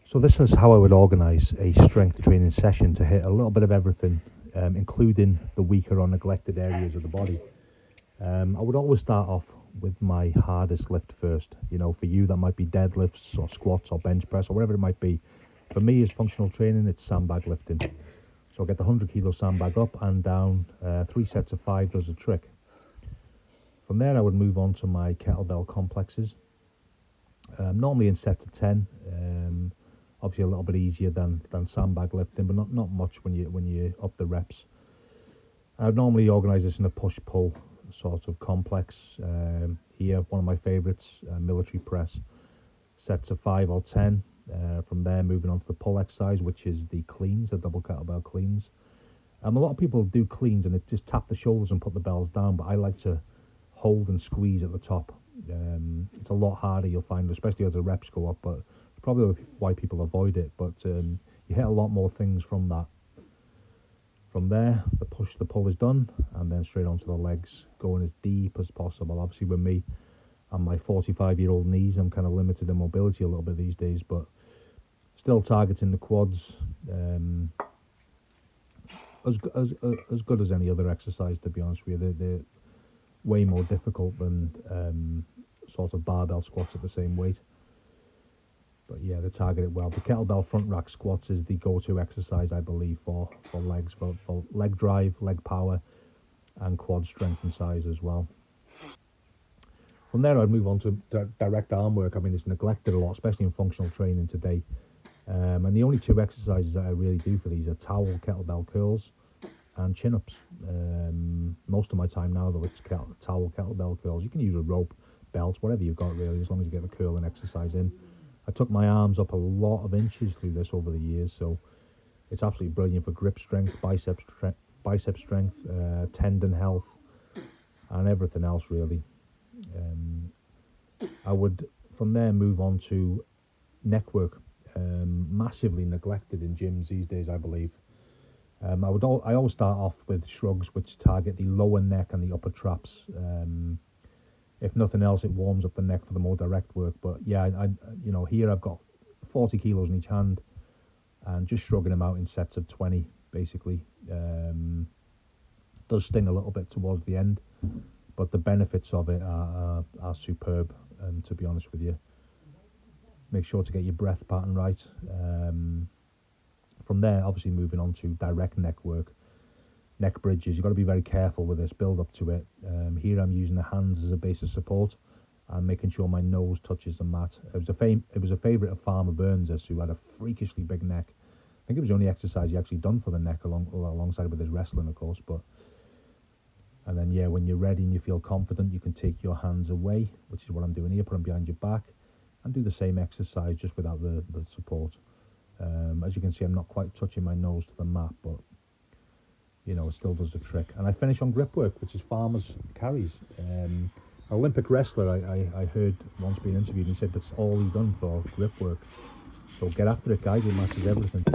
So this is how I would organise a strength training session to hit a little bit of everything, including the weaker or neglected areas of the body. I would always start off with my hardest lift first. You know, for you that might be deadlifts or squats or bench press or whatever it might be. For me, as functional training, it's sandbag lifting. So I get the 100 kilo sandbag up and down. 3 sets of 5 does the trick. From there, I would move on to my kettlebell complexes. Normally in sets of 10. Obviously a little bit easier than sandbag lifting, but not much when you up the reps. I would normally organise this in a push-pull sort of complex. Here, one of my favourites, military press, sets of 5 or 10. From there, moving on to the pull exercise, which is the cleans, the double kettlebell cleans. A lot of people do cleans and it just tap the shoulders and put the bells down, but I like to hold and squeeze at the top. It's a lot harder, you'll find, especially as the reps go up, but it's probably why people avoid it. But you hit a lot more things from that. From there, the push, the pull is done, and then straight onto the legs, going as deep as possible. Obviously, with me and my 45-year-old knees, I'm kind of limited in mobility a little bit these days, but still targeting the quads. As good as any other exercise, to be honest with you. They're way more difficult than sort of barbell squats at the same weight. But yeah, they target it well. The kettlebell front rack squats is the go-to exercise, I believe, for legs, for leg drive, leg power, and quad strength and size as well. From there, I'd move on to direct arm work. I mean, it's neglected a lot, especially in functional training today. And the only 2 exercises that I really do for these are towel kettlebell curls and chin-ups. Most of my time now, though, it's towel kettlebell curls. You can use a rope, belt, whatever you've got, really, as long as you get the curl and exercise in. I took my arms up a lot of inches through this over the years, so it's absolutely brilliant for grip strength, bicep strength, tendon health, and everything else, really. I would, from there, move on to neck work. Massively neglected in gyms these days, I believe. I always start off with shrugs, which target the lower neck and the upper traps. If nothing else, it warms up the neck for the more direct work. But yeah, here I've got 40 kilos in each hand, and just shrugging them out in sets of 20, basically. Does sting a little bit towards the end, but the benefits of it are superb. To be honest with you, make sure to get your breath pattern right. From there, obviously moving on to direct neck work, neck bridges. You've got to be very careful with this build up to it. Here I'm using the hands as a base of support and making sure my nose touches the mat. It was a favourite of Farmer Burns, who had a freakishly big neck. I think it was the only exercise he actually done for the neck alongside with his wrestling, of course. And then yeah, when you're ready and you feel confident, you can take your hands away, which is what I'm doing here. Put them behind your back and do the same exercise just without the support. As you can see, I'm not quite touching my nose to the mat, but it still does the trick. And I finish on grip work, which is Farmer's carries. An Olympic wrestler I heard once being interviewed, and he said that's all he's done for grip work. So get after it, guys. It matches everything.